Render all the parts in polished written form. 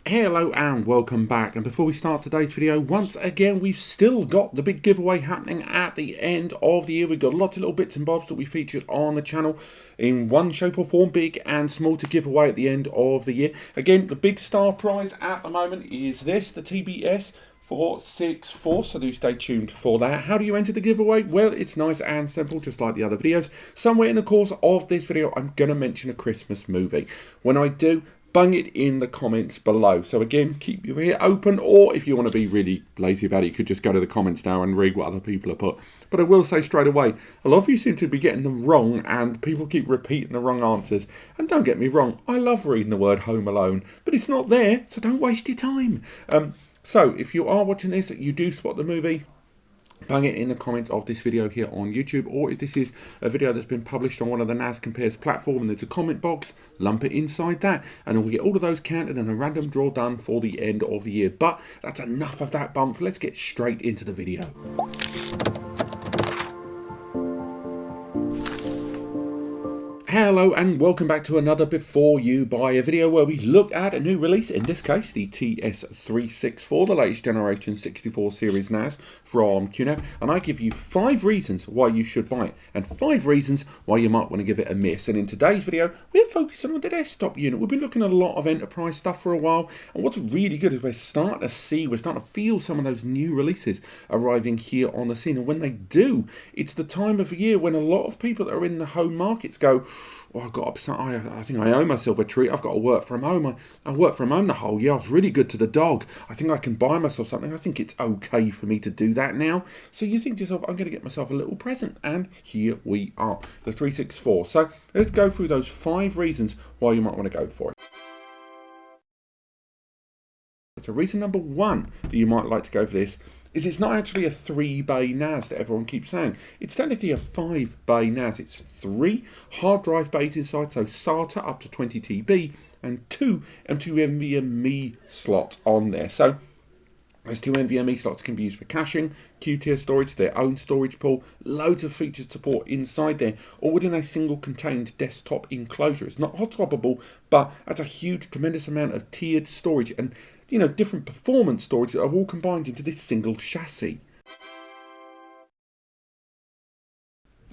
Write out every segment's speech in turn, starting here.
Hello and welcome back, and before we start today's video, once again we've still got the big giveaway happening at the end of the year. We've got lots of little bits and bobs that we featured on the channel in one shape or form, big and small, to give away at the end of the year. Again, the big star prize at the moment is this, the TBS 464, so do stay tuned for that. How do you enter the giveaway? Well, it's nice and simple, just like the other videos. Somewhere in the course of this video I'm going to mention a Christmas movie. When I do, bung it in the comments below. So again, keep your ear open, or if you want to be really lazy about it, you could just go to the comments now and read what other people have put. But I will say straight away, a lot of you seem to be getting them wrong, and people keep repeating the wrong answers. And don't get me wrong, I love reading the word Home Alone, but it's not there, so don't waste your time. So if you are watching this, you do spot the movie, bang it in the comments of this video here on YouTube, or if this is a video that's been published on one of the NAS Compares platform and there's a comment box, lump it inside that, and we'll get all of those counted and a random draw done for the end of the year. But that's enough of that bump. Let's get straight into the video. Hello and welcome back to another Before You Buy a video where we look at a new release, in this case the TS-364, the latest generation 64 series NAS from QNAP, and I give you 5 reasons why you should buy it and 5 reasons why you might want to give it a miss. And in today's video we're focusing on the desktop unit. We've been looking at a lot of enterprise stuff for a while, and what's really good is we're starting to feel some of those new releases arriving here on the scene. And when they do, it's the time of year when a lot of people that are in the home markets go, oh, I think I owe myself a treat. I've got to work from home. I worked from home the whole year. I was really good to the dog. I think I can buy myself something. I think it's okay for me to do that now. So you think to yourself, I'm going to get myself a little present. And here we are, the 364. So let's go through those 5 reasons why you might want to go for it. So reason number 1 that you might like to go for this is it's not actually a 3-bay NAS that everyone keeps saying. It's technically a 5-bay NAS. It's 3 hard drive bays inside, so SATA up to 20 TB, and 2 NVMe slots on there. So those 2 NVMe slots can be used for caching, QTO storage, their own storage pool, loads of feature support inside there, or within a single contained desktop enclosure. It's not hot swappable, but that's a huge, tremendous amount of tiered storage and, you know, different performance storage that are all combined into this single chassis.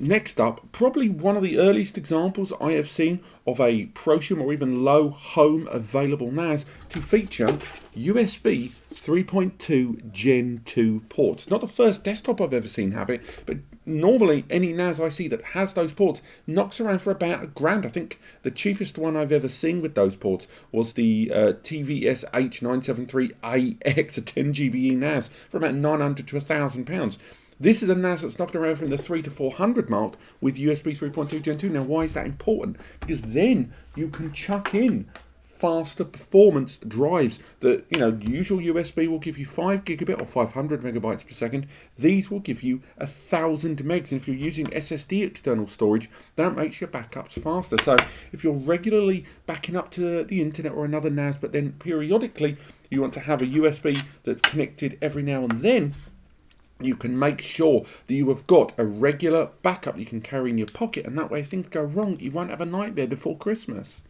Next up, probably one of the earliest examples I have seen of a Prosumer or even low home available NAS to feature USB 3.2 Gen 2 ports. Not the first desktop I've ever seen have it, but normally any NAS I see that has those ports knocks around for about £1,000. I think the cheapest one I've ever seen with those ports was the TVS H973AX, a 10 GB NAS, for about £900 to £1,000. This is a NAS that's knocking around from the 300 to 400 mark with USB 3.2 Gen 2. Now, why is that important? Because then you can chuck in faster performance drives that, you know, the usual USB will give you 5 gigabit or 500 megabytes per second. These will give you 1,000 megs. And if you're using SSD external storage, that makes your backups faster. So if you're regularly backing up to the internet or another NAS, but then periodically you want to have a USB that's connected every now and then, you can make sure that you have got a regular backup you can carry in your pocket, and that way if things go wrong, you won't have a nightmare before Christmas.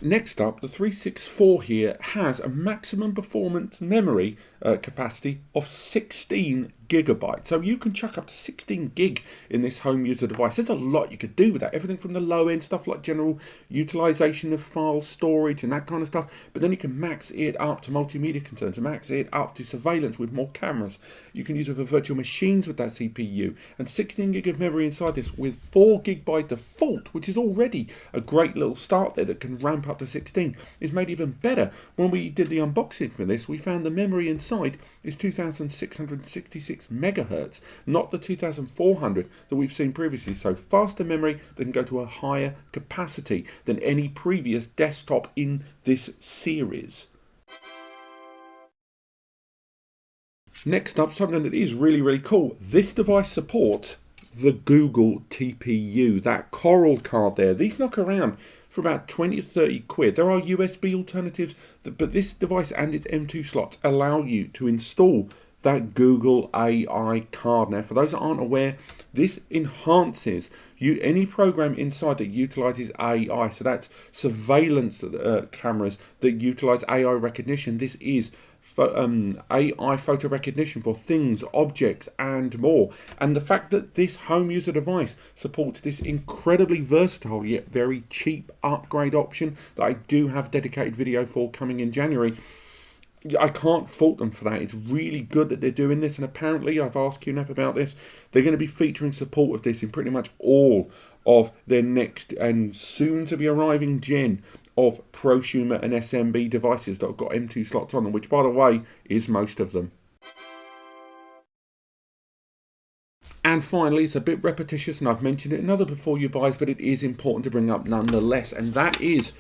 Next up, the 364 here has a maximum performance memory capacity of 16 gigabytes. So you can chuck up to 16 gig in this home user device. There's a lot you could do with that. Everything from the low end stuff like general utilization of file storage and that kind of stuff. But then you can max it up to multimedia concerns, max it up to surveillance with more cameras. You can use it for virtual machines with that CPU. And 16 gig of memory inside this with 4 gig by default, which is already a great little start there that can ramp up to 16, is made even better. When we did the unboxing for this, we found the memory inside is 2666 megahertz, not the 2400 that we've seen previously. So faster memory that can go to a higher capacity than any previous desktop in this series. Next up, something that is really cool. This device supports the Google TPU, that Coral card there. These knock around for about 20 to 30 quid. There are USB alternatives, but this device and its M2 slots allow you to install that Google AI card. Now, for those that aren't aware, this enhances any program inside that utilizes AI. So that's surveillance cameras that utilize AI recognition. This is AI photo recognition for things, objects, and more. And the fact that this home user device supports this incredibly versatile yet very cheap upgrade option that I do have a dedicated video for coming in January, I can't fault them for that. It's really good that they're doing this, and apparently, I've asked QNAP about this, they're going to be featuring support of this in pretty much all of their next and soon to be arriving gen of Prosumer and SMB devices that have got M2 slots on them, which, by the way, is most of them. And finally, it's a bit repetitious, and I've mentioned it in other before you buys, but it is important to bring up nonetheless, and that is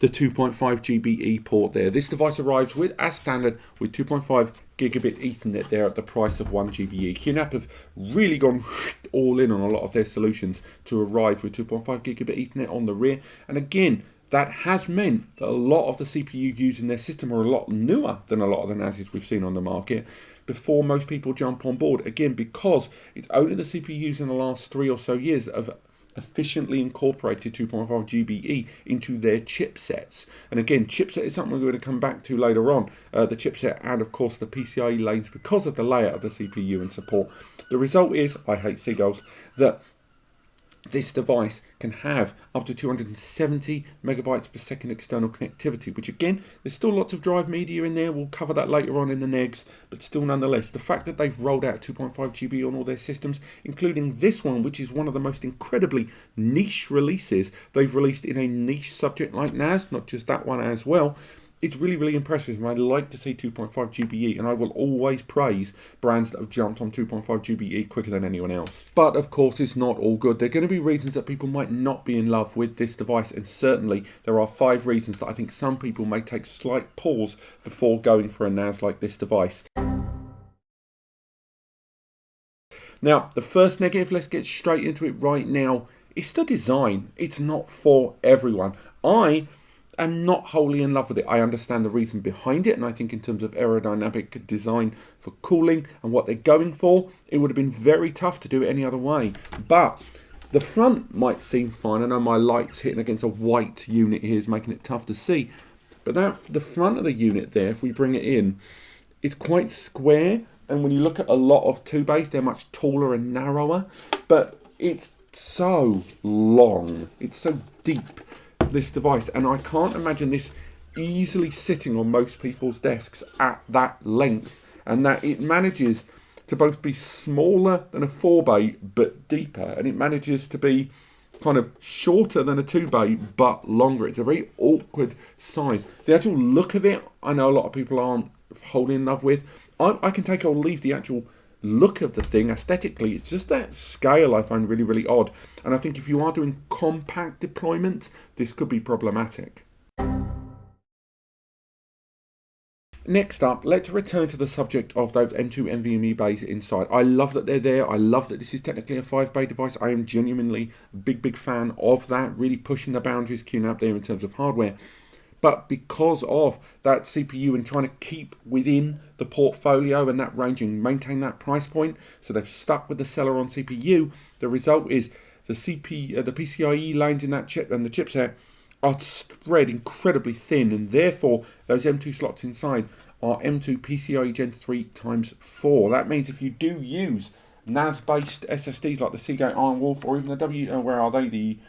the 2.5 GBE port there. This device arrives with, as standard, with 2.5 gigabit Ethernet there at the price of 1 GBE. QNAP have really gone all in on a lot of their solutions to arrive with 2.5 gigabit Ethernet on the rear. And again, that has meant that a lot of the CPU used in their system are a lot newer than a lot of the NASs we've seen on the market before most people jump on board. Again, because it's only the CPUs in the last 3 or so years that have efficiently incorporated 2.5 GBE into their chipsets. And again, chipset is something we're going to come back to later on. The chipset and, of course, the PCIe lanes because of the layout of the CPU and support. The result is, I hate seagulls, that this device can have up to 270 megabytes per second external connectivity, which again, there's still lots of drive media in there. We'll cover that later on in the negs, but still nonetheless, the fact that they've rolled out 2.5 GB on all their systems, including this one, which is one of the most incredibly niche releases they've released in a niche subject like NAS, not just that one as well. It's really, really impressive, and I'd like to see 2.5 GBE, and I will always praise brands that have jumped on 2.5 GBE quicker than anyone else. But, of course, it's not all good. There are going to be reasons that people might not be in love with this device, and certainly there are 5 reasons that I think some people may take slight pause before going for a NAS like this device. Now, the first negative, let's get straight into it right now. It's the design. It's not for everyone. I'm not wholly in love with it. I understand the reason behind it, and I think in terms of aerodynamic design for cooling and what they're going for, it would have been very tough to do it any other way. But the front might seem fine. I know my light's hitting against a white unit here is making it tough to see. But the front of the unit there, if we bring it in, it's quite square. And when you look at a lot of 2-bays, they're much taller and narrower. But it's so long. It's so deep, this device, and I can't imagine this easily sitting on most people's desks at that length, and that it manages to both be smaller than a 4-bay but deeper, and it manages to be kind of shorter than a 2-bay but longer. It's a very awkward size. The actual look of it, I know a lot of people aren't wholly in love with. I can take or leave the actual look of the thing aesthetically. It's just that scale I find really, really odd, and I think if you are doing compact deployments, this could be problematic. Next up, let's return to the subject of those M2 NVMe bays inside. I love that they're there. I love that this is technically a 5-bay device. I am genuinely a big fan of that, really pushing the boundaries QNAP there in terms of hardware. But because of that CPU and trying to keep within the portfolio and that range and maintain that price point, so they've stuck with the Celeron CPU, the result is the PCIe lanes in that chip and the chipset are spread incredibly thin, and therefore those M2 slots inside are M2 PCIe Gen 3x4. That means if you do use NAS-based SSDs like the Seagate Iron Wolf or even the where are they?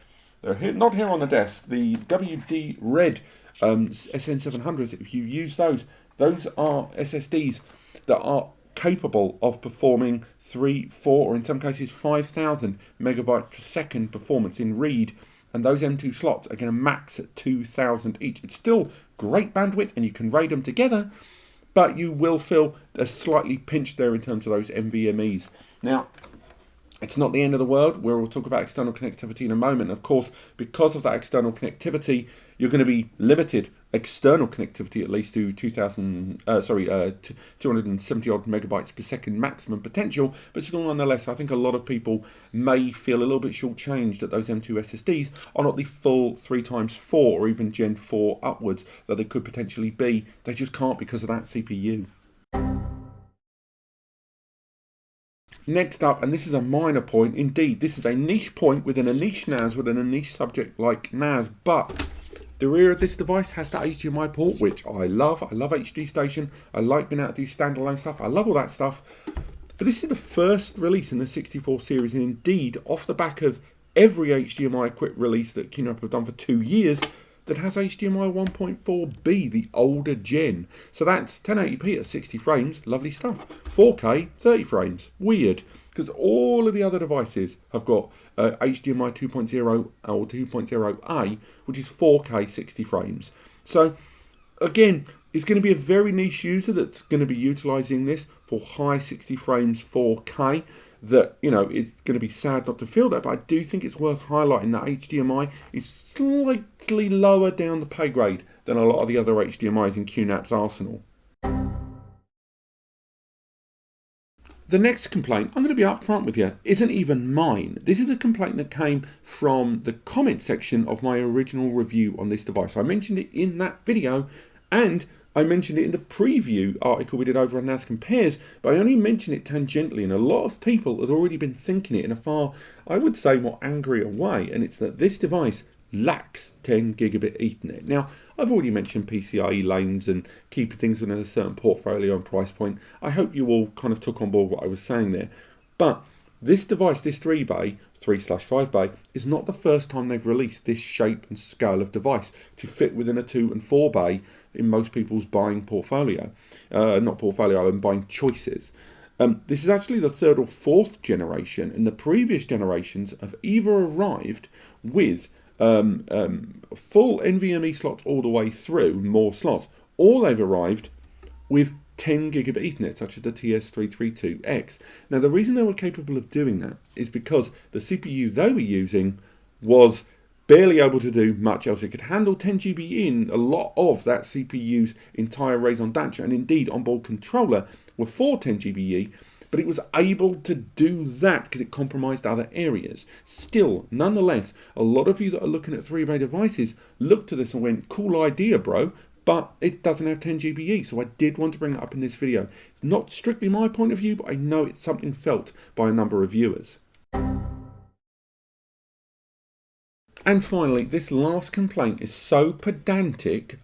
They're here, not here on the desk. The WD Red SN700s, if you use those are SSDs that are capable of performing 3, 4, or in some cases 5,000 megabytes per second performance in read, and those M2 slots are going to max at 2,000 each. It's still great bandwidth, and you can RAID them together, but you will feel a slightly pinched there in terms of those NVMe's. Now, it's not the end of the world. We'll talk about external connectivity in a moment. Of course, because of that external connectivity, you're going to be limited, external connectivity at least, to 270 odd megabytes per second maximum potential. But still, nonetheless, I think a lot of people may feel a little bit shortchanged that those M2 SSDs are not the full 3x4 or even Gen 4 upwards that they could potentially be. They just can't because of that CPU. Next up, and this is a minor point, indeed, this is a niche point within a niche NAS, within a niche subject like NAS, but the rear of this device has that HDMI port, which I love. I love HD Station. I like being able to do standalone stuff. I love all that stuff. But this is the first release in the 64 series, and indeed, off the back of every HDMI equipped release that QNAP have done for 2 years, that has HDMI 1.4B, the older gen. So that's 1080p at 60 frames, lovely stuff. 4K, 30 frames, weird, because all of the other devices have got HDMI 2.0 or 2.0A, which is 4K 60 frames. So again, it's going to be a very niche user that's going to be utilising this for high 60 frames 4K. That, you know, it's going to be sad not to feel that, but I do think it's worth highlighting that HDMI is slightly lower down the pay grade than a lot of the other HDMIs in QNAP's arsenal. The next complaint, I'm going to be upfront with you, isn't even mine. This is a complaint that came from the comment section of my original review on this device. I mentioned it in that video, and I mentioned it in the preview article we did over on NAS Compares, but I only mentioned it tangentially, and a lot of people had already been thinking it in a far, I would say, more angrier way, and it's that this device lacks 10 gigabit Ethernet. Now, I've already mentioned PCIe lanes and keeping things within a certain portfolio and price point. I hope you all kind of took on board what I was saying there, but this device, this 3-bay, 3/5-bay, is not the first time they've released this shape and scale of device to fit within a 2 and 4-bay in most people's buying portfolio. Not portfolio, and buying choices. This is actually the 3rd or 4th generation, and the previous generations have either arrived with full NVMe slots all the way through, more slots, or they've arrived with 10 gigabit Ethernet, such as the TS-332X. Now, the reason they were capable of doing that is because the CPU they were using was barely able to do much else. It could handle 10 GB in a lot of that CPU's entire raison d'etre, and indeed onboard controller were for 10 GBE, but it was able to do that because it compromised other areas. Still, nonetheless, a lot of you that are looking at 3-bay devices looked to this and went, cool idea, bro, but it doesn't have 10 GBE, so I did want to bring it up in this video. It's not strictly my point of view, but I know it's something felt by a number of viewers. And finally, this last complaint is so pedantic.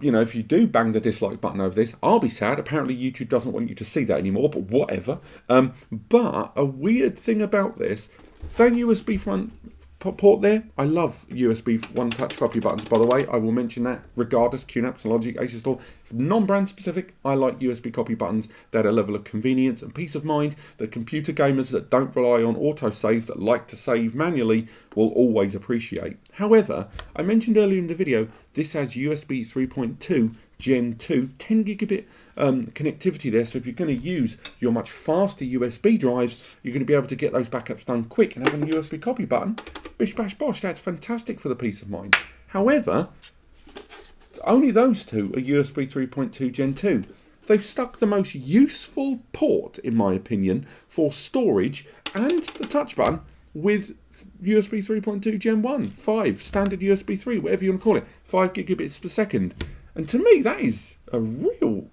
You know, if you do bang the dislike button over this, I'll be sad. Apparently YouTube doesn't want you to see that anymore, but whatever. But a weird thing about this, that USB front port there, I love USB one-touch copy buttons, by the way. I will mention that regardless. QNAP, Logic, Asus Store, non-brand specific. I like USB copy buttons. They're a level of convenience and peace of mind that computer gamers that don't rely on autosave, that like to save manually, will always appreciate. However, I mentioned earlier in the video, this has USB 3.2 Gen 2, 10 gigabit connectivity there, so if you're going to use your much faster USB drives, you're going to be able to get those backups done quick, and having a USB copy button, bish bash bosh, that's fantastic for the peace of mind. However, only those two are USB 3.2 Gen 2. They've stuck the most useful port, in my opinion, for storage and the touch button with USB 3.2 Gen 1, 5, standard USB 3, whatever you want to call it, 5 gigabits per second. And to me, that is a real,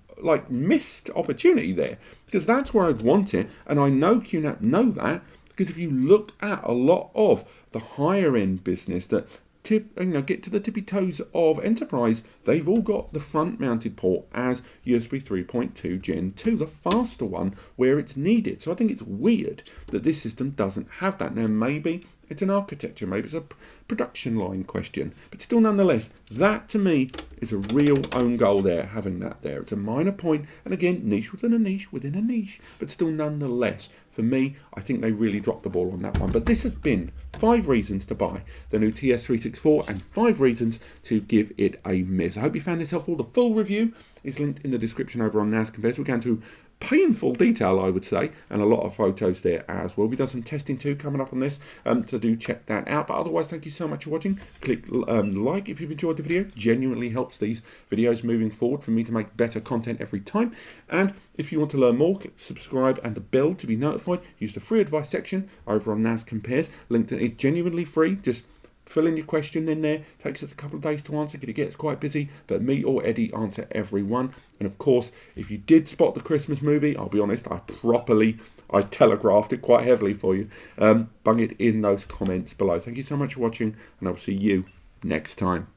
missed opportunity there, because that's where I'd want it, and I know QNAP know that, because if you look at a lot of the higher end business that get to the tippy toes of enterprise, they've all got the front mounted port as USB 3.2 Gen 2, the faster one where it's needed. So I think it's weird that this system doesn't have that. Now maybe it's an architecture, maybe it's a production line question, but still nonetheless, that to me is a real own goal there, having that there. It's a minor point, and again, niche within a niche within a niche, but still nonetheless, for me, I think they really dropped the ball on that one. But this has been 5 reasons to buy the new TS-364 and 5 reasons to give it a miss. I hope you found this helpful. The full review is linked in the description over on NAS Compares. We're going to painful detail, I would say, and a lot of photos there as well. We've done some testing too coming up on this, so do check that out. But otherwise, thank you so much for watching. Click like if you've enjoyed the video. Genuinely helps these videos moving forward for me to make better content every time. And if you want to learn more, click subscribe and the bell to be notified. Use the free advice section over on NAS Compares. Linked in, it's genuinely free. Just fill in your question in there. Takes us a couple of days to answer because it gets quite busy, but me or Eddie answer every one. And of course, if you did spot the Christmas movie, I'll be honest, I telegraphed it quite heavily for you. Bung it in those comments below. Thank you so much for watching, and I'll see you next time.